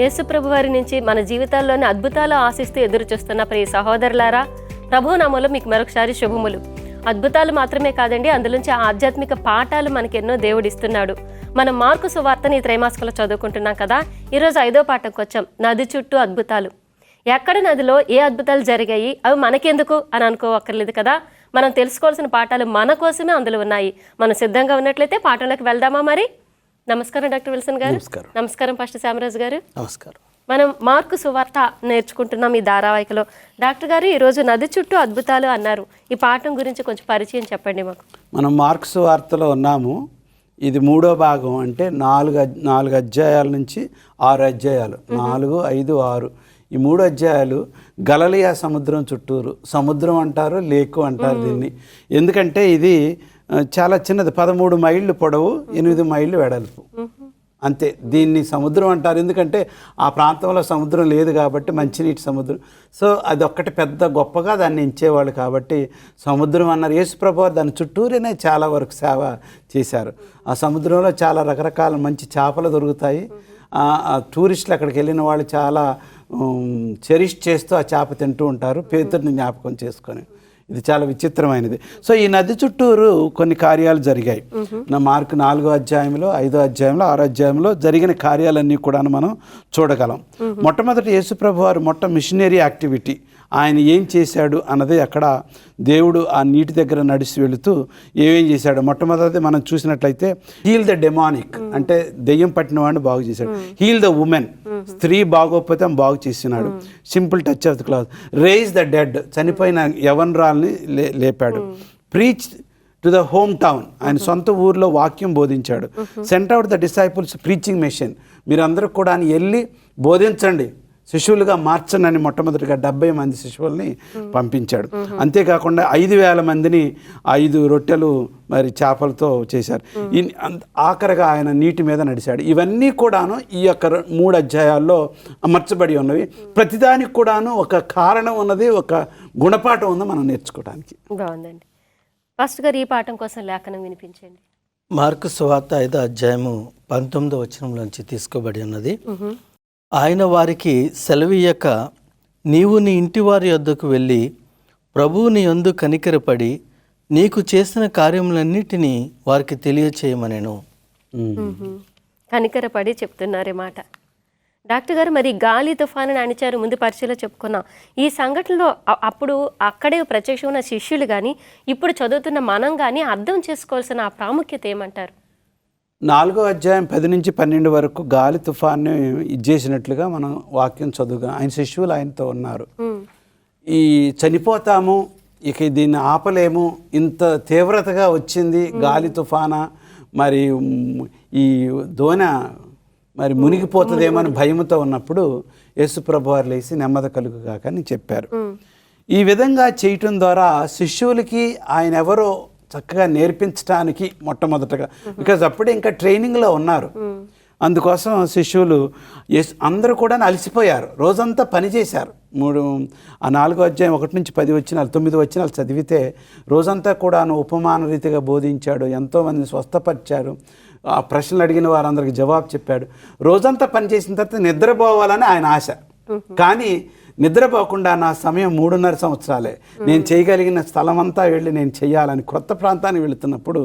యేసుప్రభు వారి నుంచి మన జీవితాల్లోని అద్భుతాలు ఆశిస్తూ ఎదురు చూస్తున్న ప్రియ సహోదరులారా, ప్రభు నామములో మీకు మరొకసారి శుభములు. అద్భుతాలు మాత్రమే కాదండి, అందులోంచి ఆధ్యాత్మిక పాఠాలు మనకెన్నో దేవుడిస్తున్నాడు. మనం మార్కు సువార్తని ఈ త్రైమాసికంలో చదువుకుంటున్నాం కదా. ఈరోజు 5వ పాఠంకి వచ్చాం, నది చుట్టూ అద్భుతాలు. ఎక్కడ నదిలో ఏ అద్భుతాలు జరిగాయి, అవి మనకెందుకు అని అనుకోవక్కర్లేదు కదా. మనం తెలుసుకోవాల్సిన పాఠాలు మన కోసమే అందులో ఉన్నాయి. మనం సిద్ధంగా ఉన్నట్లయితే పాఠంలోకి వెళ్దామా మరి? నమస్కారం డాక్టర్ విల్సన్ గారు. నమస్కారం పాస్టర్ శ్యామరాజు గారు. నమస్కారం. మనం మార్కు సువార్త నేర్చుకుంటున్నాం ఈ ధారావాహికలో. డాక్టర్ గారు, ఈరోజు నది చుట్టూ అద్భుతాలు అన్నారు. ఈ పాఠం గురించి కొంచెం పరిచయం చెప్పండి మాకు. మనం మార్కు సువార్తలో ఉన్నాము. ఇది 3వ భాగం, అంటే 4 అధ్యాయాల నుంచి 6 అధ్యాయాలు, 4, 5, 6 ఈ 3 అధ్యాయాలు గలిలయ సముద్రం చుట్టూరు. సముద్రం అంటారు, లేకు అంటారు దీన్ని. ఎందుకంటే ఇది చాలా చిన్నది, 13 మైళ్ళు పొడవు, 8 మైళ్ళు వెడల్పు, అంతే. దీన్ని సముద్రం అంటారు ఎందుకంటే ఆ ప్రాంతంలో సముద్రం లేదు కాబట్టి, మంచినీటి సముద్రం. సో అది ఒక్కటి పెద్ద గొప్పగా దాన్ని ఎంచేవాళ్ళు కాబట్టి సముద్రం అన్నారు. యేసుప్రభు దాని చుట్టూరేనే చాలా వరకు సేవ చేశారు. ఆ సముద్రంలో చాలా రకరకాల మంచి చేపలు దొరుకుతాయి. టూరిస్టులు అక్కడికి వెళ్ళిన వాళ్ళు చాలా చెరిష్ చేస్తూ ఆ చేప తింటూ ఉంటారు, పేతుర్ని జ్ఞాపకం చేసుకొని. ఇది చాలా విచిత్రమైనది. సో ఈ నది చుట్టూరు కొన్ని కార్యాలు జరిగాయి. మార్కు 4వ అధ్యాయంలో, 5వ అధ్యాయంలో, 6వ అధ్యాయంలో జరిగిన కార్యాలన్నీ కూడా మనం చూడగలం. మొట్టమొదటి యేసుప్రభు వారు మిషనరీ యాక్టివిటీ, ఆయన ఏం చేశాడు అన్నది అక్కడ దేవుడు ఆ నీటి దగ్గర నడిచి వెళుతూ ఏమేం చేశాడు. మొట్టమొదటి మనం చూసినట్లయితే హీల్ ద డెమానిక్, అంటే దెయ్యం పట్టిన వాడిని బాగు చేశాడు. హీల్ ద ఉమెన్, స్త్రీ బాగోకపోతే ఆమె బాగు చేసినాడు. Simple touch of the cloth. Raise the dead, చనిపోయిన యవనరాల్ని లేపాడు. Preach to the home town, ఆయన సొంత ఊర్లో వాక్యం బోధించాడు. Sent out the disciples preaching mission, మీరందరూ కూడా వెళ్ళి బోధించండి, శిష్యులుగా మార్చండి అని మొట్టమొదటిగా 70 మంది శిష్యుల్ని పంపించాడు. అంతేకాకుండా 5,000 మందిని 5 రొట్టెలు మరి చేపలతో చేశారు. ఆఖరిగా ఆయన నీటి మీద నడిచాడు. ఇవన్నీ కూడాను ఈ యొక్క 3 అధ్యాయాల్లో అమర్చబడి ఉన్నవి. ప్రతిదానికి కూడాను ఒక కారణం ఉన్నది, ఒక గుణపాఠం ఉంది మనం నేర్చుకోవడానికి. బాగుందండి. ఫస్ట్ గారు ఈ పాఠం కోసం లేఖనం వినిపించండి. మార్కు సువార్త 5వ అధ్యాయము 19వ వచనంలోంచి తీసుకోబడి ఉన్నది. ఆయన వారికి సెలవీయక, నీవు నీ ఇంటి వారి యొద్దకు వెళ్ళి ప్రభువు నీ యందు కనికరపడి నీకు చేసిన కార్యములన్నిటినీ వారికి తెలియచేయమనెను. కనికరపడి చెప్తున్నారే మాట. డాక్టర్ గారు, మరి గాలి తుఫాను అణిచారు, ముందు పరిచయలో చెప్పుకున్నాం. ఈ సంఘటనలో అప్పుడు అక్కడే ప్రత్యక్షం ఉన్న శిష్యులు కానీ, ఇప్పుడు చదువుతున్న మనం కానీ అర్థం చేసుకోవాల్సిన ఆ ప్రాముఖ్యత ఏమంటారు? 4వ అధ్యాయం 10 నుంచి 12 వరకు గాలి తుఫాన్ని ఇచ్చేసినట్లుగా మనం వాక్యం చదువుగా, ఆయన శిష్యులు ఆయనతో ఉన్నారు. ఈ చనిపోతాము, ఇక దీన్ని ఆపలేము, ఇంత తీవ్రతగా వచ్చింది గాలి తుఫానా, మరి ఈ దోణ మరి మునిగిపోతుందేమని భయముతో ఉన్నప్పుడు యేసుప్రభు వారు లేచి నెమ్మది కలుగుగాక అని చెప్పారు. ఈ విధంగా చేయటం ద్వారా శిష్యులకి ఆయన ఎవరో చక్కగా నేర్పించడానికి మొట్టమొదటగా, బికాజ్ అప్పుడే ఇంకా ట్రైనింగ్లో ఉన్నారు. అందుకోసం శిష్యులు అందరూ కూడా అలసిపోయారు, రోజంతా పనిచేశారు. 4వ అధ్యాయం 1 నుంచి 10 వచనాలు, 9 వచనాలు చదివితే రోజంతా కూడా ఉపమాన రీతిగా బోధించాడు, ఎంతోమందిని స్వస్థపరిచారు, ఆ ప్రశ్నలు అడిగిన వారందరికీ జవాబు చెప్పాడు. రోజంతా పనిచేసిన తర్వాత నిద్రపోవాలని ఆయన ఆశ. కానీ నిద్రపోకుండా నా సమయం 3.5 సంవత్సరాలే, నేను చేయగలిగిన స్థలం అంతా వెళ్ళి నేను చేయాలని కొత్త ప్రాంతానికి వెళుతున్నప్పుడు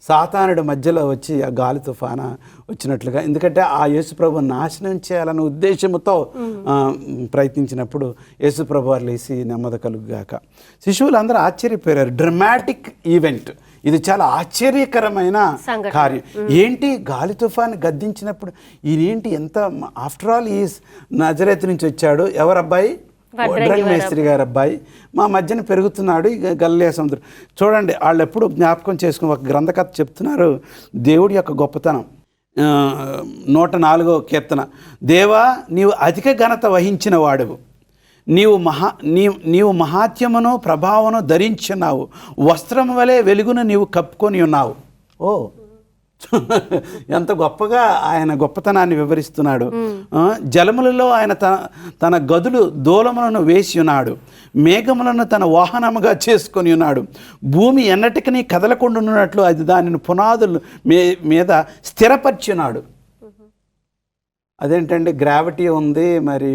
సాతానుడు మధ్యలో వచ్చి ఆ గాలి తుఫానా వచ్చినట్లుగా, ఎందుకంటే ఆ యేసుప్రభు నాశనం చేయాలనే ఉద్దేశంతో ప్రయత్నించినప్పుడు యేసుప్రభు వారు లేచి నెమ్మది కలుగుగాక. శిశువులు అందరూ ఆశ్చర్యపోయారు. డ్రమాటిక్ ఈవెంట్ ఇది, చాలా ఆశ్చర్యకరమైన కార్యం. ఏంటి గాలి తుఫాన్ని గద్దించినప్పుడు ఈయనేంటి ఎంత, ఆఫ్టర్ ఆల్ ఈ నజరేతు నుంచి వచ్చాడు, ఎవరబ్బాయి? వడ్రంగి మేస్త్రి గారు అబ్బాయి, మా మధ్యన పెరుగుతున్నాడు ఈ గలిలయ సముద్రం. చూడండి, వాళ్ళు ఎప్పుడు జ్ఞాపకం చేసుకుని ఒక గ్రంథకథ చెప్తున్నారు దేవుడి యొక్క గొప్పతనం. 104వ కీర్తన, దేవా నీవు అధిక ఘనత వహించిన వాడువు, నీవు మహాత్యమును ప్రభావమును ధరించున్నావు, వస్త్రము వలె వెలుగును నీవు కప్పుకొని ఉన్నావు. ఓ, ఎంత గొప్పగా ఆయన గొప్పతనాన్ని వివరిస్తున్నాడు. జలములలో ఆయన తన గదులు దూలములను వేసి ఉన్నాడు, మేఘములను తన వాహనముగా చేసుకొని ఉన్నాడు, భూమి ఎన్నటికీ కదలకుండా ఉన్నట్లు అది దానిని పునాదుల మీద స్థిరపరిచి ఉన్నాడు. అదేంటంటే గ్రావిటీ ఉంది, మరి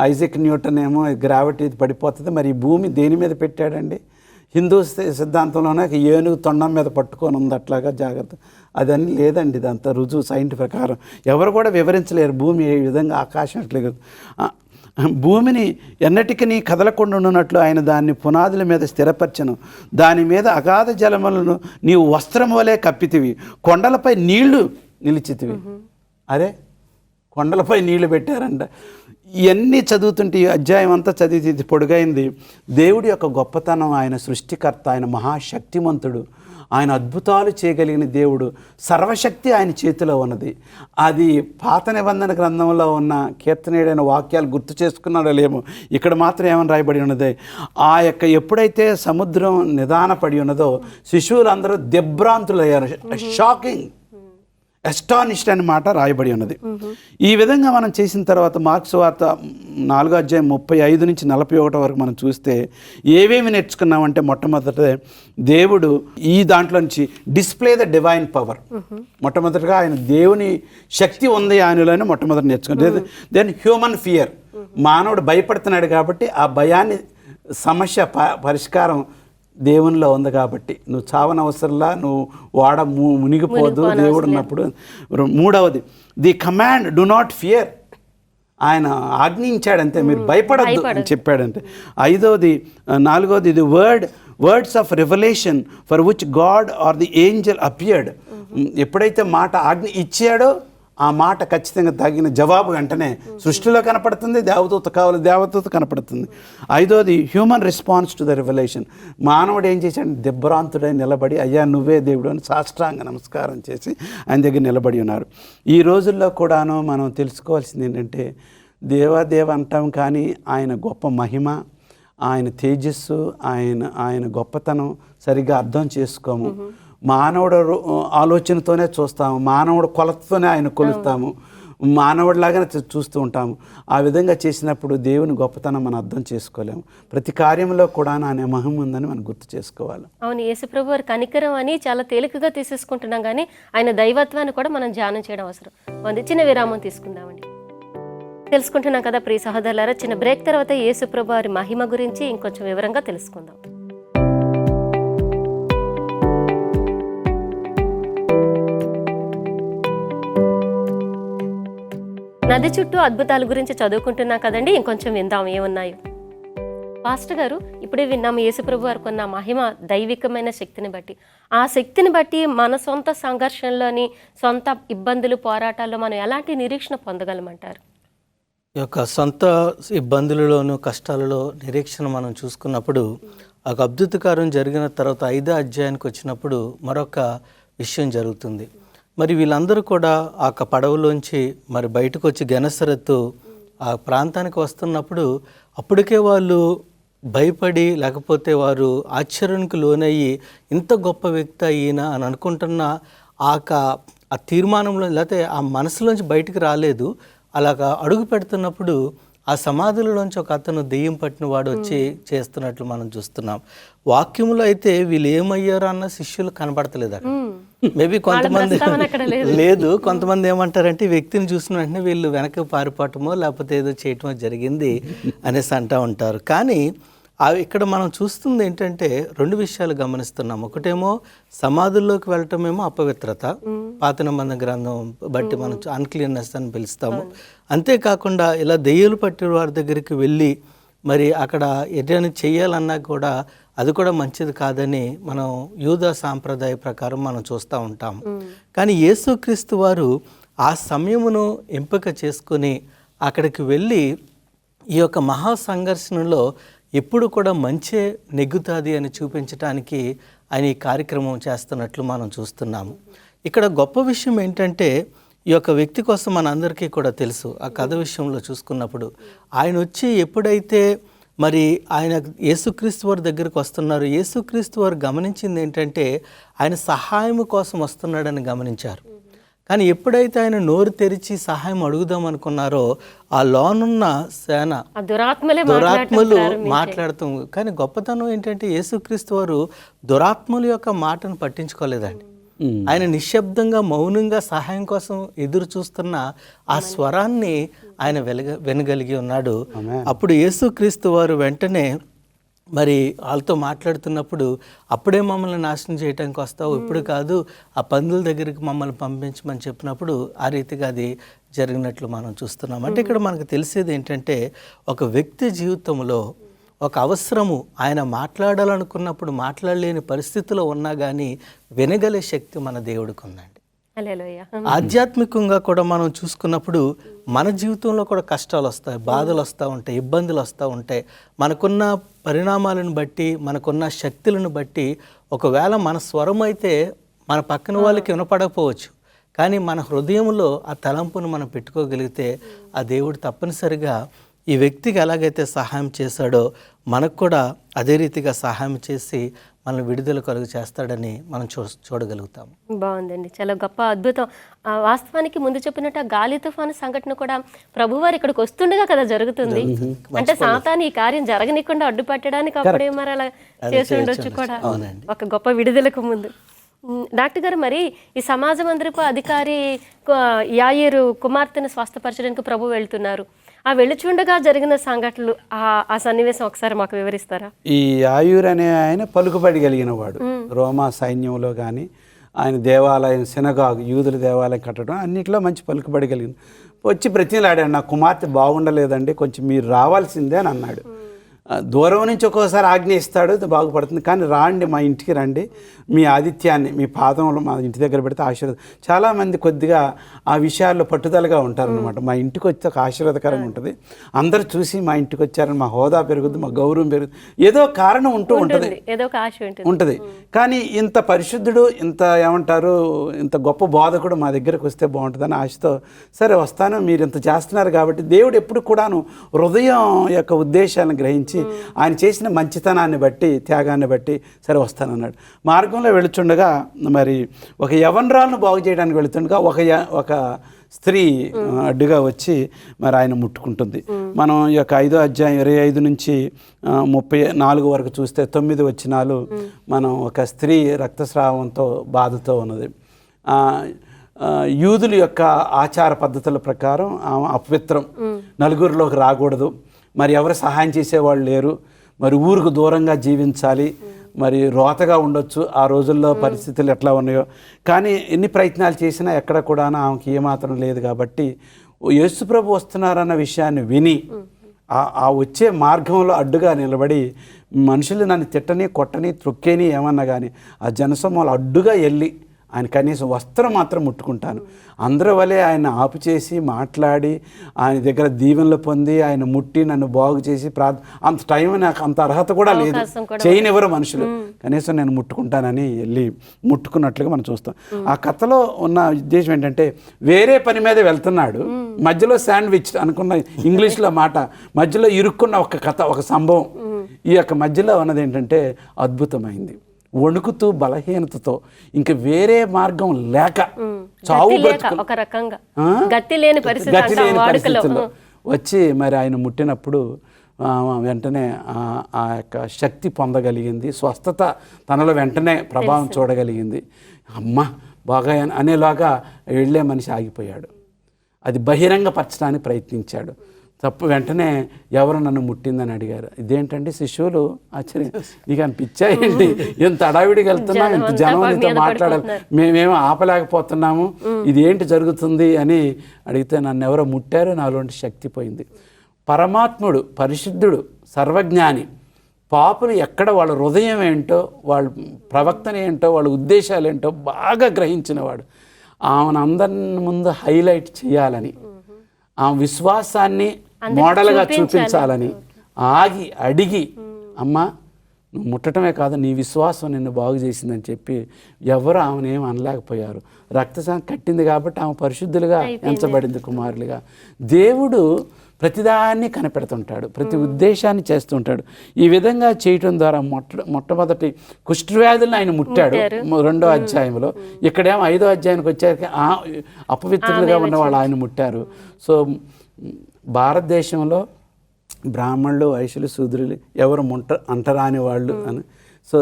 ఐజాక్ న్యూటన్ ఏమో గ్రావిటీ పడిపోతుంది, మరి ఈ భూమి దేని మీద పెట్టాడండి? హిందూ సిద్ధాంతంలోనే ఏనుగు తొండం మీద పట్టుకొని ఉంది అట్లాగా జాగ్రత్త. అదన్నీ లేదండి, ఇదంతా రుజువు సైంటిఫిక్ ప్రకారం ఎవరు కూడా వివరించలేరు భూమి ఏ విధంగా ఆకాశం అట్లే. భూమిని ఎన్నటికీ కదలకుండా ఉన్నట్లు ఆయన దాన్ని పునాదుల మీద స్థిరపరచను, దాని మీద అగాధ జలములను నీవు వస్త్రం వలె కప్పితివి, కొండలపై నీళ్లు నిలిచితివి. అరే కొండలపై నీళ్లు పెట్టారంట. ఇవన్నీ చదువుతుంటే ఈ అధ్యాయం అంతా చదివితే ఇది పొడుగైంది. దేవుడి యొక్క గొప్పతనం, ఆయన సృష్టికర్త, ఆయన మహాశక్తిమంతుడు, ఆయన అద్భుతాలు చేయగలిగిన దేవుడు, సర్వశక్తి ఆయన చేతిలో ఉన్నది. అది పాత నిబంధన గ్రంథంలో ఉన్న కీర్తనీయుడైన వాక్యాలు గుర్తు చేసుకున్నాడో లేమో, ఇక్కడ మాత్రం ఏమని రాయబడి ఉన్నది, ఆ యొక్క ఎప్పుడైతే సముద్రం నిదానపడి ఉన్నదో శిశువులందరూ దిగ్భ్రాంతులయ్యారు. షాకింగ్, ఎస్టానిష్డ్ అనే మాట రాయబడి ఉన్నది. ఈ విధంగా మనం చేసిన తర్వాత మార్క్స్ వార్త 4:35-41 వరకు మనం చూస్తే ఏవేమి నేర్చుకున్నామంటే, మొట్టమొదట దేవుడు ఈ దాంట్లో నుంచి డిస్ప్లే ద డివైన్ పవర్. మొట్టమొదటిగా ఆయన దేవుని శక్తి ఉంది ఆయనలోనే మొట్టమొదటి నేర్చుకున్నాడు. దెన్ హ్యూమన్ ఫియర్, మానవుడు భయపడుతున్నాడు కాబట్టి ఆ భయాన్ని సమస్య పరిష్కారం దేవునిలో ఉంది కాబట్టి నువ్వు చావనవసరంలా, నువ్వు మునిగిపోదు దేవుడు ఉన్నప్పుడు. మూడవది the command do not fear, ఆయన ఆజ్ఞించాడంతే మీరు భయపడద్దు అని చెప్పాడంటే. నాలుగవది ఇది words of revolution for which God or the angel appeared. ఎప్పుడైతే మాట ఆజ్ఞ ఇచ్చాడో ఆ మాట ఖచ్చితంగా తగిన జవాబు వెంటనే సృష్టిలో కనపడుతుంది, దేవదూత కావాలి దేవదూత కనపడుతుంది. ఐదోది human response to the revolution. మానవుడు ఏం చేశాడు? దిగ్భ్రాంతుడై నిలబడి అయ్యా నువ్వే దేవుడు అని సాష్టాంగ నమస్కారం చేసి ఆయన దగ్గర నిలబడి ఉన్నారు. ఈ రోజుల్లో కూడాను మనం తెలుసుకోవాల్సింది ఏంటంటే, దేవాదేవ అంటాం కానీ ఆయన గొప్ప మహిమ, ఆయన తేజస్సు, ఆయన గొప్పతనం సరిగ్గా అర్థం చేసుకోము. మానవుడు ఆలోచనతోనే చూస్తాము, మానవుడు కొలతతోనే ఆయన కొలుస్తాము, మానవుడిలాగానే చూస్తూ ఉంటాము. ఆ విధంగా చేసినప్పుడు దేవుని గొప్పతనం మనం అర్థం చేసుకోలేము. ప్రతి కార్యంలో కూడా ఆయన మహిమ ఉందని మనం గుర్తు చేసుకోవాలి. అవును, యేసుప్రభు వారి కనికరం అని చాలా తేలికగా తీసేసుకుంటున్నాం, కానీ ఆయన దైవత్వాన్ని కూడా మనం ధ్యానం చేయడం అవసరం. చిన్న విరామం తీసుకుందామండి. తెలుసుకుంటున్నాం కదా ప్రియ సహోదరులారా, చిన్న బ్రేక్ తర్వాత యేసుప్రభు వారి మహిమ గురించి ఇంకొంచెం వివరంగా తెలుసుకుందాం. నది చుట్టూ అద్భుతాల గురించి చదువుకుంటున్నాం కదండి, ఇంకొంచెం విందాం ఏమున్నాయో. పాస్టర్ గారు, ఇప్పుడే విన్నాము యేసుప్రభు వారు కొన్న మహిమ దైవికమైన శక్తిని బట్టి. ఆ శక్తిని బట్టి మన సొంత సంఘర్షణలోని, సొంత ఇబ్బందులు, పోరాటాల్లో మనం ఎలాంటి నిరీక్షణ పొందగలమంటారు? ఈ యొక్క సొంత ఇబ్బందులలోనూ కష్టాలలో నిరీక్షణ మనం చూసుకున్నప్పుడు, ఒక అద్భుతకారం జరిగిన తర్వాత 5వ అధ్యాయానికి వచ్చినప్పుడు మరొక విషయం జరుగుతుంది. మరి వీళ్ళందరూ కూడా ఆ పడవలోంచి మరి బయటకు వచ్చి గెనసరత్తు ఆ ప్రాంతానికి వస్తున్నప్పుడు అప్పటికే వాళ్ళు భయపడి, లేకపోతే వారు ఆశ్చర్యానికి లోనయ్యి ఇంత గొప్ప వ్యక్తి ఈయన అని అనుకుంటున్న ఆ తీర్మానంలో, లేకపోతే ఆ మనసులోంచి బయటికి రాలేదు. అలాగా అడుగు పెడుతున్నప్పుడు ఆ సమాధులలోంచి ఒక అతను దెయ్యం పట్టిన వాడు వచ్చి చేస్తున్నట్లు మనం చూస్తున్నాం. వాక్యంలో అయితే వీళ్ళు ఏమయ్యారో అన్న శిష్యులు కనబడతలేదు అక్కడ. మేబీ కొంతమంది లేదు, కొంతమంది ఏమంటారంటే ఈ వ్యక్తిని చూసిన వెంటనే వీళ్ళు వెనక పారిపోవటమో లేకపోతే ఏదో చేయటమో జరిగింది అనేసి అంటూ ఉంటారు. కానీ ఇక్కడ మనం చూస్తుంది ఏంటంటే 2 విషయాలు గమనిస్తున్నాం. ఒకటేమో సమాధుల్లోకి వెళ్ళటమేమో అపవిత్రత, పాత నిబంధన గ్రంథం బట్టి మనం అన్క్లీన్నెస్ అని పిలుస్తాము. అంతేకాకుండా ఇలా దెయ్యాలు పట్టిన వారి దగ్గరికి వెళ్ళి మరి అక్కడ ఏదైనా చెయ్యాలన్నా కూడా అది కూడా మంచిది కాదని మనం యూదా సాంప్రదాయ ప్రకారం మనం చూస్తూ ఉంటాము. కానీ యేసుక్రీస్తు వారు ఆ సమయమును ఎంపిక చేసుకొని అక్కడికి వెళ్ళి ఈ యొక్క మహా సంఘర్షణలో ఎప్పుడు కూడా మంచే నెగ్గుతుంది అని చూపించడానికి ఆయన ఈ కార్యక్రమం చేస్తున్నట్లు మనం చూస్తున్నాము. ఇక్కడ గొప్ప విషయం ఏంటంటే, ఈ యొక్క వ్యక్తి కోసం మనందరికీ కూడా తెలుసు. ఆ కథ విషయంలో చూసుకున్నప్పుడు ఆయన వచ్చి ఎప్పుడైతే మరి ఆయన యేసుక్రీస్తు వారి దగ్గరికి వస్తున్నారు, యేసుక్రీస్తు వారు గమనించింది ఏంటంటే ఆయన సహాయం కోసం వస్తున్నాడని గమనించారు. కానీ ఎప్పుడైతే ఆయన నోరు తెరిచి సహాయం అడుగుదాం అనుకున్నారో ఆ లోనున్న సేన దురాత్మలు మాట్లాడుతూ. కానీ గొప్పతనం ఏంటంటే యేసుక్రీస్తు వారు దురాత్మల యొక్క మాటను పట్టించుకోలేదండి. ఆయన నిశ్శబ్దంగా మౌనంగా సహాయం కోసం ఎదురు చూస్తున్న ఆ స్వరాన్ని ఆయన వినగలిగి ఉన్నాడు. అప్పుడు యేసుక్రీస్తు వారు వెంటనే మరి వాళ్ళతో మాట్లాడుతున్నప్పుడు, అప్పుడే మమ్మల్ని నాశనం చేయడానికి వస్తావు, ఇప్పుడు కాదు, ఆ పందుల దగ్గరికి మమ్మల్ని పంపించమని చెప్పినప్పుడు ఆ రీతిగా అది జరిగినట్లు మనం చూస్తున్నాం. అంటే ఇక్కడ మనకు తెలిసేది ఏంటంటే, ఒక వ్యక్తి జీవితంలో ఒక అవసరము ఆయన మాట్లాడాలనుకున్నప్పుడు మాట్లాడలేని పరిస్థితిలో ఉన్నా కానీ వినగలే శక్తి మన దేవుడికి ఉందండి. హల్లెలూయా. ఆధ్యాత్మికంగా కూడా మనం చూసుకున్నప్పుడు మన జీవితంలో కూడా కష్టాలు వస్తాయి, బాధలు వస్తూ ఉంటాయి, ఇబ్బందులు వస్తూ ఉంటాయి. మనకున్న పరిణామాలను బట్టి, మనకున్న శక్తులను బట్టి ఒకవేళ మన స్వరం అయితే మన పక్కన వాళ్ళకి వినపడకపోవచ్చు, కానీ మన హృదయంలో ఆ తలంపును మనం పెట్టుకోగలిగితే ఆ దేవుడు తప్పనిసరిగా ఈ వ్యక్తికి ఎలాగైతే సహాయం చేశాడో మనకు కూడా అదే రీతిగా సహాయం చేసి మనల్ని విడుదల కలుగు చేస్తాడని మనం చూడగలుగుతాము. బాగుందండి, చాలా గొప్ప అద్భుతం. వాస్తవానికి ముందు చెప్పినట్టు ఆ గాలి తుఫాను సంఘటన కూడా ప్రభువారు ఇక్కడికి వస్తుండగా కదా జరుగుతుంది. అంటే సాతాను ఈ కార్యం జరగనీయకుండా అడ్డుపట్టడానికి అప్పుడే మరి అలా చేసి ఉండొచ్చు కూడా, ఒక గొప్ప విడుదలకు ముందు. డాక్టర్ గారు, మరి ఈ సమాజ మందిరపు అధికారి యాయీరు కుమార్తెను స్వస్థపరచడానికి ప్రభు వెళ్తున్నారు. ఆ వెళుచుండగా జరిగిన సంఘటనలు, ఆ సన్నివేశం ఒకసారి మాకు వివరిస్తారా? ఈ యాయూర్ అనే ఆయన పలుకుబడి కలిగిన వాడు. రోమా సైన్యంలో కానీ ఆయన దేవాలయం, సినగాగు, యూదుల దేవాలయం కట్టడం అన్నింటిలో మంచి పలుకుబడి కలిగింది. వచ్చి బ్రతిమలాడాడు, నా కుమార్తె బాగుండలేదండి, కొంచెం మీరు రావాల్సిందే అని అన్నాడు. దూరం నుంచి ఒక్కోసారి ఆజ్ఞ ఇస్తాడు, బాగుపడుతుంది, కానీ రాండి, మా ఇంటికి రండి, మీ ఆతిథ్యాన్ని మీ పాదంలో మా ఇంటి దగ్గర పెడితే ఆశీర్వాదం. చాలామంది కొద్దిగా ఆ విషయాల్లో పట్టుదలగా ఉంటారనమాట. మా ఇంటికి వచ్చి ఒక ఆశీర్వాదకరంగా ఉంటుంది, అందరూ చూసి మా ఇంటికి వచ్చారని మా హోదా పెరుగుద్ది, మా గౌరవం పెరుగుద్ది, ఏదో కారణం ఉంటుంది, ఏదో ఒక ఆశ ఉంటుంది. కానీ ఇంత పరిశుద్ధుడు, ఇంత ఏమంటారు, ఇంత గొప్ప బోధకుడు మా దగ్గరకు వస్తే బాగుంటుందని ఆశతో సరే వస్తాను, మీరు ఇంత చేస్తున్నారు కాబట్టి దేవుడు ఎప్పుడు కూడాను హృదయం యొక్క ఉద్దేశాలను గ్రహించి ఆయన చేసిన మంచితనాన్ని బట్టి, త్యాగాన్ని బట్టి సరే వస్తానన్నాడు. మార్గంలో వెళుచుండగా మరి ఒక యవనరాలను బాగు చేయడానికి వెళుతుండగా ఒక స్త్రీ అడ్డుగా వచ్చి మరి ఆయన ముట్టుకుంటుంది. మనం ఈ యొక్క 5వ అధ్యాయం 25 నుంచి 34 వరకు చూస్తే 9 వచనాలు మనం ఒక స్త్రీ రక్తస్రావంతో బాధతో ఉన్నది. యూదుల యొక్క ఆచార పద్ధతుల ప్రకారం ఆమె అపవిత్రం, నలుగురిలోకి రాకూడదు, మరి ఎవరు సహాయం చేసేవాళ్ళు లేరు, మరి ఊరికి దూరంగా జీవించాలి, మరి రోతగా ఉండొచ్చు. ఆ రోజుల్లో పరిస్థితులు ఎట్లా ఉన్నాయో, కానీ ఎన్ని ప్రయత్నాలు చేసినా ఎక్కడ కూడా ఆమెకి ఏమాత్రం లేదు. కాబట్టి యేసుప్రభు వస్తున్నారన్న విషయాన్ని విని ఆ వచ్చే మార్గంలో అడ్డుగా నిలబడి, మనుషులు నన్ను తిట్టని, కొట్టని, త్రొక్కేని ఏమన్నా కానీ ఆ జనసమూహాలు అడ్డుగా వెళ్ళి ఆయన కనీసం వస్త్రం మాత్రం ముట్టుకుంటాను, అందరి వలె ఆయన ఆపు చేసి మాట్లాడి ఆయన దగ్గర దీవెనలు పొంది ఆయన ముట్టి నన్ను బాగు చేసి అంత టైం, నాకు అంత అర్హత కూడా లేదు, చేయనివ్వరు మనుషులు, కనీసం నేను ముట్టుకుంటానని వెళ్ళి ముట్టుకున్నట్లుగా మనం చూస్తాం. ఆ కథలో ఉన్న ఉద్దేశం ఏంటంటే, వేరే పని మీద వెళ్తున్నాడు, మధ్యలో శాండ్విచ్ అనుకున్న ఇంగ్లీష్లో మాట, మధ్యలో ఇరుక్కున్న ఒక కథ, ఒక సంభవం. ఈ యొక్క మధ్యలో ఉన్నది ఏంటంటే అద్భుతమైంది. వణుకుతూ బలహీనతతో ఇంక వేరే మార్గం లేక చావు ఒక రకంగా గతి లేని పరిస్థితిలో వచ్చి మరి ఆయన ముట్టినప్పుడు వెంటనే ఆ యొక్క శక్తి పొందగలిగింది, స్వస్థత తనలో వెంటనే ప్రభావం చూడగలిగింది. అమ్మ బాగా అనేలాగా వెళ్ళే మనిషి ఆగిపోయాడు. అది బహిరంగపరచడానికి ప్రయత్నించాడు. తప్పు వెంటనే ఎవరు నన్ను ముట్టిందని అడిగారు. ఇదేంటంటే శిష్యులు ఆశ్చర్యం, నీకు అనిపించాయండి, ఎంత అడావిడికి వెళ్తున్నాం, ఇంత జనంతో మాట్లాడాలి, మేమేమో ఆపలేకపోతున్నాము, ఇది ఏంటి జరుగుతుంది అని అడిగితే నన్ను ఎవరో ముట్టారు, నాలోంటి శక్తి పోయింది. పరమాత్ముడు, పరిశుద్ధుడు, సర్వజ్ఞాని, పాపులు ఎక్కడ వాళ్ళ హృదయం ఏంటో, వాళ్ళ ప్రవక్తన ఏంటో, వాళ్ళ ఉద్దేశాలు ఏంటో బాగా గ్రహించినవాడు. ఆమెను అందరి ముందు హైలైట్ చేయాలని, ఆ విశ్వాసాన్ని మోడల్గా చూపించాలని ఆగి అడిగి, అమ్మా నువ్వు ముట్టడమే కాదు, నీ విశ్వాసం నిన్ను బాగు చేసిందని చెప్పి ఎవరు ఆమెను ఏం అనలేకపోయారు. రక్తసాం కట్టింది కాబట్టి ఆమె పరిశుద్ధులుగా ఎంచబడింది, కుమారులుగా. దేవుడు ప్రతిదాన్ని కనిపెడుతుంటాడు, ప్రతి ఉద్దేశాన్ని చేస్తుంటాడు. ఈ విధంగా చేయటం ద్వారా మొట్టమొదటి కుష్ఠవ్యాధులను ఆయన ముట్టాడు 2వ అధ్యాయంలో. ఇక్కడేమో 5వ అధ్యాయానికి వచ్చాక అపవిత్రులుగా ఉన్న వాళ్ళు ఆయన ముట్టారు. సో భారతదేశంలో బ్రాహ్మణులు, వైశ్యులు, శూద్రులు ఎవరు అంటరాని వాళ్ళు అని, సో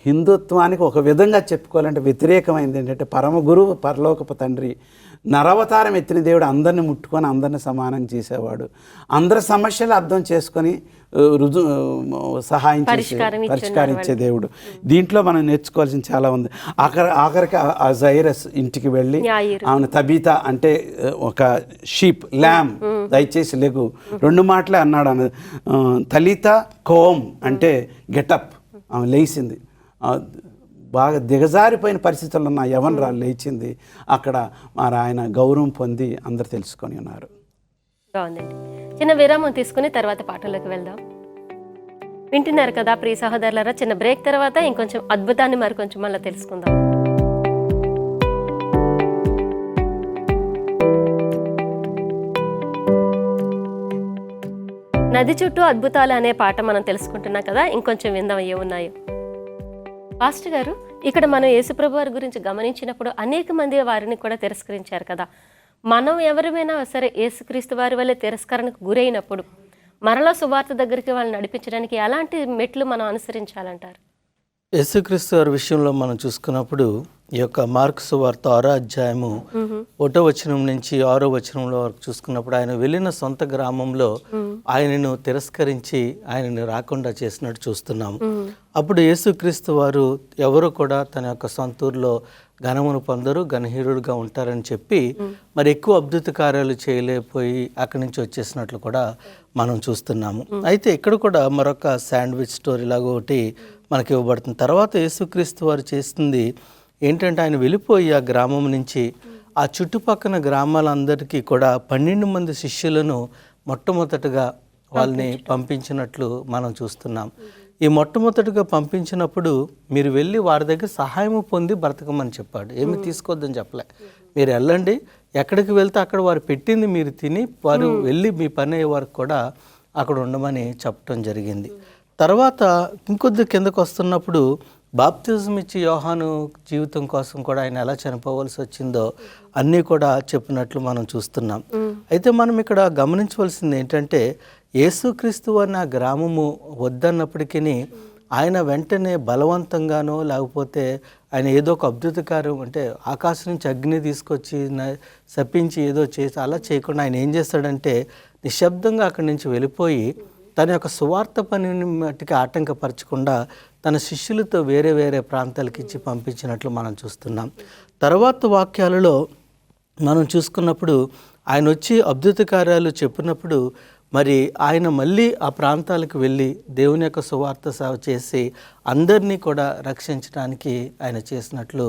హిందుత్వానికి ఒక విధంగా చెప్పుకోవాలంటే వ్యతిరేకమైంది ఏంటంటే పరమ గురువు పరలోకపు తండ్రి నరవతారం ఎత్తిన దేవుడు అందరిని ముట్టుకొని అందరిని సమానం చేసేవాడు. అందరి సమస్యలు అర్థం చేసుకొని సహాయం చేసే పరిష్కారం ఇచ్చే దేవుడు. దీంట్లో మనం నేర్చుకోవాల్సిన చాలా ఉంది. ఆఖరికి ఆ జైరస్ ఇంటికి వెళ్ళి ఆమెను తబీత అంటే ఒక షీప్ ల్యామ్ దయచేసి లెగు 2 మాటలే అన్నాడు. ఆమె తలిత కోమ్ అంటే గెటప్, ఆమె లేచింది. బాగా దిగజారిపోయిన పరిస్థితుల్లో ఉన్న యవనరాలు లేచింది. అక్కడ మరి ఆయన గౌరవం పొంది అందరు తెలుసుకొని ఉన్నారు. బాగుందండి. చిన్న విరామం తీసుకుని తర్వాత పాటల్లోకి వెళ్దాం. వింటున్నారు కదా ప్రియ సహోదరులారా, చిన్న బ్రేక్ తర్వాత ఇంకొంచెం అద్భుతాన్ని మరికొంచెం మళ్ళీ తెలుసుకుందాం. నది చుట్టూ అద్భుతాలు అనే పాట మనం తెలుసుకుంటున్నాం కదా, ఇంకొంచెం విందాం ఏమున్నాయో. పాస్టర్ గారు, ఇక్కడ మనం యేసుప్రభు వారి గురించి గమనించినప్పుడు అనేక మంది వారిని కూడా తిరస్కరించారు కదా. మనం ఎవరిమైనా సరే యేసుక్రీస్తు వారి వల్లే తిరస్కరణకు గురైనప్పుడు మరలా సువార్త దగ్గరికి వాళ్ళని నడిపించడానికి ఎలాంటి మెట్లు మనం అనుసరించాలంటారు? యేసుక్రీస్తు వారి విషయంలో మనం చూసుకున్నప్పుడు ఈ యొక్క మార్కు సువార్త 6వ అధ్యాయము 1వ వచనం నుంచి 6వ వచనంలో వరకు చూసుకున్నప్పుడు ఆయన వెళ్ళిన సొంత గ్రామంలో ఆయనను తిరస్కరించి ఆయనను రాకుండా చేసినట్టు చూస్తున్నాము. అప్పుడు యేసుక్రీస్తు వారు ఎవరు కూడా తన యొక్క సొంత ఊరిలో ఘనమును పొందరు, ఘనహీరుడుగా ఉంటారని చెప్పి మరి ఎక్కువ అద్భుత కార్యాలు చేయలేకపోయి అక్కడి నుంచి వచ్చేసినట్లు కూడా మనం చూస్తున్నాము. అయితే ఇక్కడ కూడా మరొక శాండ్విచ్ స్టోరీ లాగా ఒకటి మనకి ఇవ్వబడుతుంది. తర్వాత యేసుక్రీస్తు వారు చేస్తుంది ఏంటంటే ఆయన వెళ్ళిపోయి ఆ గ్రామం నుంచి ఆ చుట్టుపక్కల గ్రామాలందరికీ కూడా 12 మంది శిష్యులను మొట్టమొదటగా వాళ్ళని పంపించినట్లు మనం చూస్తున్నాం. ఈ మొట్టమొదటిగా పంపించినప్పుడు మీరు వెళ్ళి వారి దగ్గర సహాయం పొంది బ్రతకమని చెప్పాడు. ఏమి తీసుకోవద్దని చెప్పలే. మీరు వెళ్ళండి, ఎక్కడికి వెళ్తే అక్కడ వారు పెట్టింది మీరు తిని వారు వెళ్ళి మీ పని అయ్యే వరకు కూడా అక్కడ ఉండమని చెప్పడం జరిగింది. తర్వాత ఇంకొద్ది కిందకు వస్తున్నప్పుడు బాప్తిజం ఇచ్చి యోహాను జీవితం కోసం కూడా ఆయన ఎలా చనిపోవలసి వచ్చిందో అన్నీ కూడా చెప్పినట్లు మనం చూస్తున్నాం. అయితే మనం ఇక్కడ గమనించవలసింది ఏంటంటే యేసుక్రీస్తు వారిని ఆ గ్రామము వద్దన్నప్పటికీ ఆయన వెంటనే బలవంతంగానో లేకపోతే ఆయన ఏదో ఒక అద్భుత కార్యం అంటే ఆకాశం నుంచి అగ్ని తీసుకొచ్చి శపించి ఏదో చేసి అలా చేయకుండా ఆయన ఏం చేస్తాడంటే నిశ్శబ్దంగా అక్కడి నుంచి వెళ్ళిపోయి తన యొక్క సువార్త పనిని మట్టికి ఆటంకపరచకుండా తన శిష్యులతో వేరే వేరే ప్రాంతాలకు ఇచ్చి పంపించినట్లు మనం చూస్తున్నాం. తర్వాత వాక్యాలలో మనం చూసుకున్నప్పుడు ఆయన వచ్చి అద్భుత కార్యాలు చెప్పినప్పుడు మరి ఆయన మళ్ళీ ఆ ప్రాంతాలకు వెళ్ళి దేవుని యొక్క సువార్త సేవ చేసి అందరినీ కూడా రక్షించడానికి ఆయన చేసినట్లు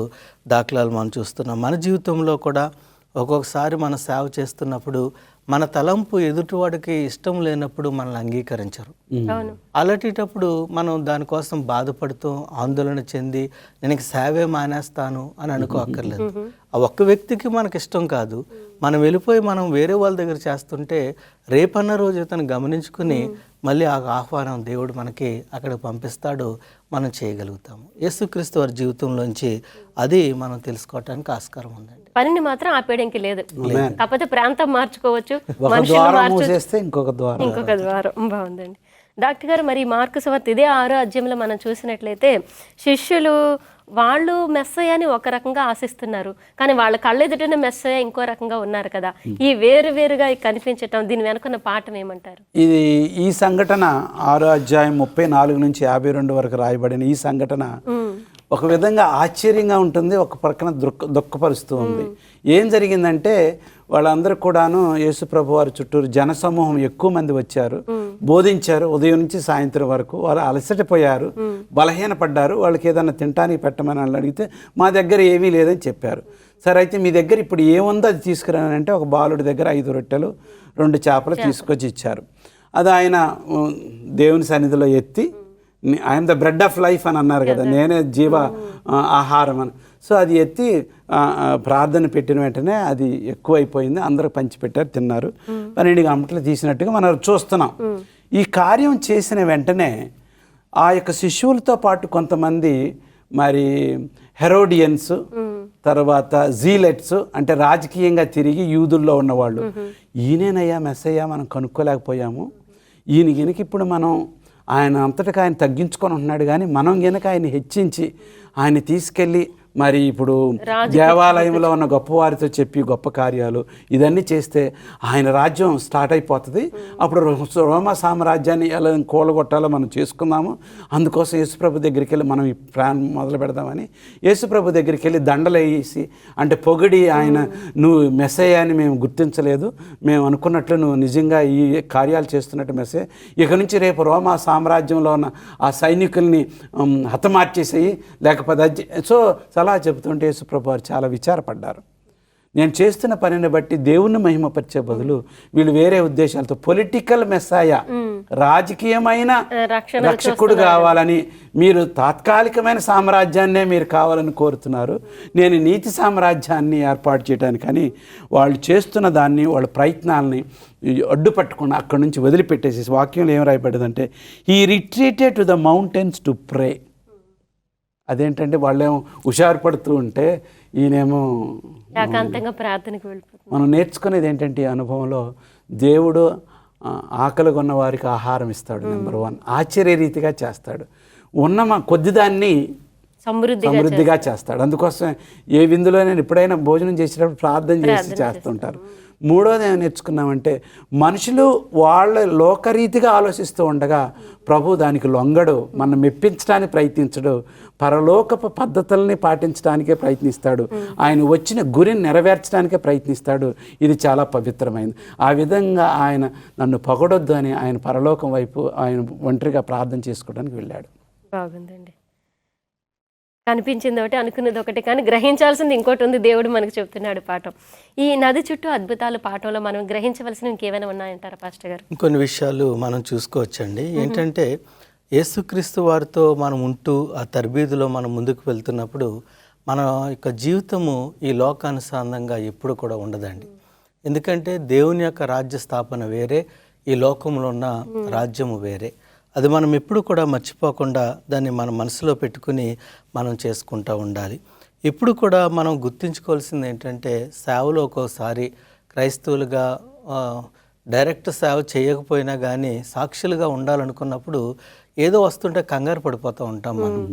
దాఖలాలు మనం చూస్తున్నాం. మన జీవితంలో కూడా ఒక్కొక్కసారి మన సేవ చేస్తున్నప్పుడు మన తలంపు ఎదుటివాడికి ఇష్టం లేనప్పుడు మనల్ని అంగీకరించరు. అలాంటప్పుడు మనం దానికోసం బాధపడుతూ ఆందోళన చెంది నేను సేవే మానేస్తాను అని అనుకోక్కర్లేదు. ఆ ఒక్క వ్యక్తికి మనకి ఇష్టం కాదు, మనం వెళ్ళిపోయి మనం వేరే వాళ్ళ దగ్గర చేస్తుంటే రేపన్న రోజు తను గమనించుకుని మళ్ళీ ఆ ఆహ్వానం దేవుడు మనకి అక్కడ పంపిస్తాడు, మనం చేయగలుగుతాము. యేసుక్రీస్తు వారి జీవితంలోంచి అది మనం తెలుసుకోవటానికి ఆస్కారం ఉందండి. పనిని మాత్రం ఆపేయడానికి లేదు, కాకపోతే ప్రాంతం మార్చుకోవచ్చు, ఇంకొక ద్వారం. బాగుందండి డాక్టర్ గారు. మరి మార్కు సువార్త ఇదే 6వ అధ్యాయంలో మనం చూసినట్లయితే శిష్యులు వాళ్ళు మెస్సయ్య అని ఒక రకంగా ఆశిస్తున్నారు, కానీ వాళ్ళ కళ్ళెదుటనే మెస్సయ్య ఇంకో రకంగా ఉన్నారు కదా. ఈ వేరుగా కనిపించటం దీని వెనుకున్న పాఠం ఏమంటారు? ఈ సంఘటన 6వ అధ్యాయం 34 నుంచి 52 వరకు రాయబడిన ఈ సంఘటన ఒక విధంగా ఆశ్చర్యంగా ఉంటుంది, ఒక ప్రక్కన దుఃఖపరుస్తూ ఉంది. ఏం జరిగిందంటే వాళ్ళందరూ కూడాను యేసుప్రభు వారి చుట్టూరు జనసమూహం ఎక్కువ మంది వచ్చారు, బోధించారు ఉదయం నుంచి సాయంత్రం వరకు. వాళ్ళు అలసటపోయారు, బలహీనపడ్డారు. వాళ్ళకి ఏదైనా తినటానికి పెట్టమని వాళ్ళు అడిగితే మా దగ్గర ఏమీ లేదని చెప్పారు. సరే అయితే మీ దగ్గర ఇప్పుడు ఏముందో అది తీసుకురానంటే ఒక బాలుడి దగ్గర 5 రొట్టెలు 2 చేపలు తీసుకొచ్చి ఇచ్చారు. అది ఆయన దేవుని సన్నిధిలో ఎత్తి I'm the bread of life అని అన్నారు కదా, నేనే జీవ ఆహారం అని. సో అది ఎత్తి ప్రార్థన పెట్టిన వెంటనే అది ఎక్కువైపోయింది, అందరూ పంచిపెట్టారు, తిన్నారు. 12 గంటలు తీసినట్టుగా మనం చూస్తున్నాం. ఈ కార్యం చేసిన వెంటనే ఆ యొక్క శిష్యులతో పాటు కొంతమంది మరి హెరోడియన్స్, తర్వాత జీలెట్స్ అంటే రాజకీయంగా తిరిగి యూదుల్లో ఉన్నవాళ్ళు, ఈయనేనయ్యా మెస్సయ్యా మనం కనుక్కోలేకపోయాము, ఈయనకి ఇప్పుడు మనం ఆయన అంతటికి ఆయన తగ్గించుకొని ఉంటున్నాడు. కానీ మనం గనక ఆయన హెచ్చించి ఆయన తీసుకెళ్ళి మరి ఇప్పుడు దేవాలయంలో ఉన్న గొప్పవారితో చెప్పి గొప్ప కార్యాలు ఇదన్నీ చేస్తే ఆయన రాజ్యం స్టార్ట్ అయిపోతుంది. అప్పుడు రోమా సామ్రాజ్యాన్ని ఎలా కూలగొట్టాలో మనం చేసుకుందాము. అందుకోసం యేసుప్రభు దగ్గరికి వెళ్ళి మనం ఈ ప్లాన్ మొదలు పెడదామని యేసుప్రభు దగ్గరికి వెళ్ళి దండలు వేసి అంటే పొగిడి ఆయన నువ్వు మెస్సయ్య అని మేము గుర్తించలేదు, మేము అనుకున్నట్లు నువ్వు నిజంగా ఈ కార్యాలు చేస్తున్నట్టు మెస్సయ్య, ఇక నుంచి రేపు రోమా సామ్రాజ్యంలో ఉన్న ఆ సైనికుల్ని హతమార్చేసేయి లేకపోతే సో అలా చెబుతుంటే యేసుప్రభు వారు చాలా విచారపడ్డారు. నేను చేస్తున్న పనిని బట్టి దేవుణ్ణి మహిమపరిచే బదులు వీళ్ళు వేరే ఉద్దేశాలతో పొలిటికల్ మెస్సాయ రాజకీయమైన రక్షకుడు కావాలని, మీరు తాత్కాలికమైన సామ్రాజ్యాన్నే మీరు కావాలని కోరుతున్నారు, నేను నీతి సామ్రాజ్యాన్ని ఏర్పాటు చేయడానికని వాళ్ళు చేస్తున్న దాన్ని వాళ్ళ ప్రయత్నాలని అడ్డుపట్టకుండా అక్కడి నుంచి వదిలిపెట్టేసి వాక్యంలో ఏం రాయబడ్డదంటే he retreated to the mountains to pray. అదేంటంటే వాళ్ళేమో హుషారు పడుతూ ఉంటే ఈయనేమో ఏకాంతంగా ప్రార్థనకు వెళ్ళిపోతుంది. మనం నేర్చుకునేది ఏంటంటే ఈ అనుభవంలో దేవుడు ఆకలిగా ఉన్న వారికి ఆహారం ఇస్తాడు. నెంబర్ 1 ఆశ్చర్యరీతిగా చేస్తాడు. ఉన్న కొద్దిదాన్ని సమృద్ధిగా చేస్తాడు. అందుకోసం ఏ విందులో నేను ఎప్పుడైనా భోజనం చేసేటప్పుడు ప్రార్థన చేసి చేస్తుంటారు. మూడోది ఏమైనా నేర్చుకున్నామంటే మనుషులు వాళ్ళ లోకరీతిగా ఆలోచిస్తూ ఉండగా ప్రభు దానికి లొంగడు, మనం మెప్పించడానికి ప్రయత్నించడు, పరలోకపు పద్ధతుల్ని పాటించడానికే ప్రయత్నిస్తాడు, ఆయన వచ్చిన గురిని నెరవేర్చడానికే ప్రయత్నిస్తాడు. ఇది చాలా పవిత్రమైనది. ఆ విధంగా ఆయన నన్ను పొగడొద్దు అని ఆయన పరలోకం వైపు ఆయన ఒంటరిగా ప్రార్థన చేసుకోవడానికి వెళ్ళాడు. బాగుందండి. కనిపించింది ఒకటి, అనుకున్నది ఒకటి, కానీ గ్రహించాల్సింది ఇంకోటి ఉంది. దేవుడు మనకు చెప్తున్నాడు పాఠం. ఈ నది చుట్టూ అద్భుతాలు పాఠంలో మనం గ్రహించవలసినవి ఇంకేమైనా ఉన్నాయంటారా పాస్టర్ గారు? ఇంకొన్ని విషయాలు మనం చూసుకోవచ్చండి. ఏంటంటే యేసుక్రీస్తు వారితో మనం ఉంటూ ఆ తర్బీదులో మనం ముందుకు వెళ్తున్నప్పుడు మన యొక్క జీవితము ఈ లోకానుసారంగా ఎప్పుడు కూడా ఉండదండి. ఎందుకంటే దేవుని యొక్క రాజ్య స్థాపన వేరే, ఈ లోకంలో ఉన్న రాజ్యము వేరే. అది మనం ఎప్పుడు కూడా మర్చిపోకుండా దాన్ని మన మనసులో పెట్టుకుని మనం చేసుకుంటూ ఉండాలి. ఇప్పుడు కూడా మనం గుర్తుంచుకోవాల్సింది ఏంటంటే సేవలో ఒక్కోసారి క్రైస్తవులుగా డైరెక్ట్ సేవ చేయకపోయినా కానీ సాక్షులుగా ఉండాలనుకున్నప్పుడు ఏదో వస్తుంటే కంగారు పడిపోతూ ఉంటాం మనం.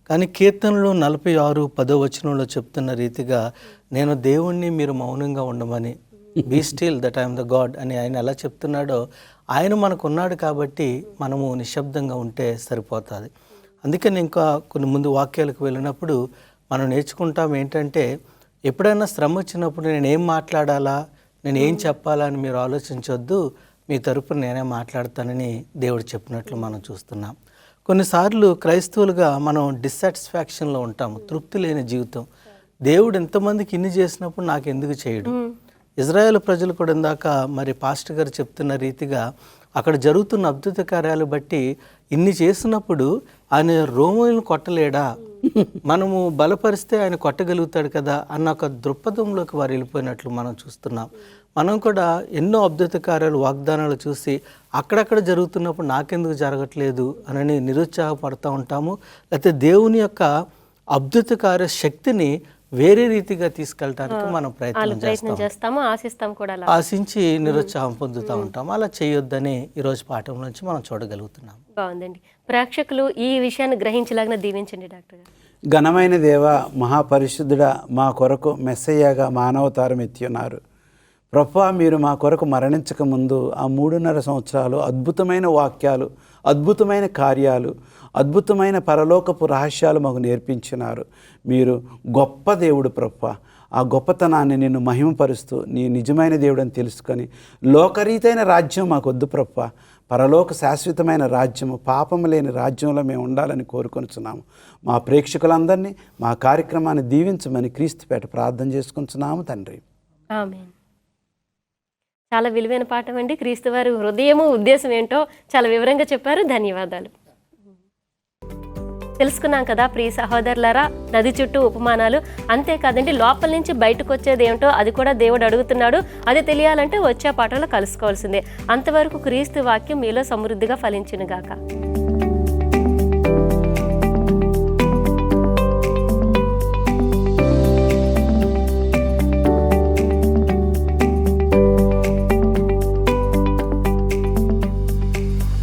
కానీ కీర్తనలు 46:10 చెప్తున్న రీతిగా నేను దేవుణ్ణి మీరు మౌనంగా ఉండమని, be still that I am the God అని ఆయన ఎలా చెప్తున్నాడో ఆయన మనకు ఉన్నాడు కాబట్టి మనము నిశ్శబ్దంగా ఉంటే సరిపోతుంది. అందుకని ఇంకా కొన్ని ముందు వాక్యాలకు వెళ్ళినప్పుడు మనం నేర్చుకుంటాం ఏంటంటే ఎప్పుడైనా శ్రమ వచ్చినప్పుడు నేను ఏం మాట్లాడాలా, నేను ఏం చెప్పాలా అని మీరు ఆలోచించొద్దు, మీ తరపున నేనే మాట్లాడతానని దేవుడు చెప్పినట్లు మనం చూస్తున్నాం. కొన్నిసార్లు క్రైస్తవులుగా మనం డిస్సాటిస్ఫాక్షన్లో ఉంటాము, తృప్తి లేని జీవితం. దేవుడు ఎంతమందికి ఇన్ని చేసినప్పుడు నాకు ఎందుకు చేయడు? ఇజ్రాయేల్ ప్రజలు కూడా ఇందాక మరి పాస్టర్ గారు చెప్తున్న రీతిగా అక్కడ జరుగుతున్న అద్భుత కార్యాలు బట్టి ఇన్ని చేసినప్పుడు ఆయన రోమోలను కొట్టలేడా, మనము బలపరిస్తే ఆయన కొట్టగలుగుతాడు కదా అన్న ఒక దృక్పథంలోకి వారు వెళ్ళిపోయినట్లు మనం చూస్తున్నాం. మనం కూడా ఎన్నో అద్భుత కార్యాలు వాగ్దానాలు చూసి అక్కడక్కడ జరుగుతున్నప్పుడు నాకెందుకు జరగట్లేదు అని నిరుత్సాహపడుతూ ఉంటాము. లేకపోతే దేవుని యొక్క అద్భుత కార్య శక్తిని వేరే రీతిగా తీసుకెళ్ళటానికి మనం ప్రయత్నం చేస్తాము, ఆశిస్తాం కూడా, ఆశించి నిరుత్సాహం పొందుతూ ఉంటాము. అలా చేయొద్దని ఈరోజు పాఠం నుంచి మనం చూడగలుగుతున్నాం. బాగుందండి. ప్రేక్షకులు ఈ విషయాన్ని గ్రహించలాగా దీవించండి డాక్టర్ గారు. ఘనమైన దేవ, మహాపరిశుద్ధుడా, మా కొరకు మెస్సయ్యగా మానవతారం ఎత్తి ఉన్నారు. ప్రభువా, మీరు మా కొరకు మరణించక ముందు ఆ 3.5 సంవత్సరాలు అద్భుతమైన వాక్యాలు, అద్భుతమైన కార్యాలు, అద్భుతమైన పరలోకపు రహస్యాలు మాకు నేర్పించినారు. మీరు గొప్ప దేవుడు ప్రభువా. ఆ గొప్పతనాన్ని నిన్ను మహిమపరుస్తూ నీ నిజమైన దేవుడని తెలుసుకొని లోకరీతైన రాజ్యం మాకు వద్దు ప్రభువా, పరలోక శాశ్వతమైన రాజ్యము, పాపము లేని రాజ్యంలో మేము ఉండాలని కోరుకొనుచున్నాము. మా ప్రేక్షకులందరినీ మా కార్యక్రమాన్ని దీవించమని క్రీస్తుపేట ప్రార్థన చేసుకుంటున్నాము తండ్రి. ఆమేన్. చాలా విలువైన పాఠం అండి. క్రీస్తు వారి హృదయము, ఉద్దేశం ఏంటో చాలా వివరంగా చెప్పారు. ధన్యవాదాలు. తెలుసుకున్నాం కదా ప్రియ సహోదరులారా, నది చుట్టూ ఉపమానాలు. అంతేకాదండి, లోపల నుంచి బయటకు వచ్చేది ఏమిటో అది కూడా దేవుడు అడుగుతున్నాడు. అది తెలియాలంటే వచ్చే పాఠంలో కలుసుకోవాల్సిందే. అంతవరకు క్రీస్తు వాక్యం మీలో సమృద్ధిగా ఫలించునుగాక.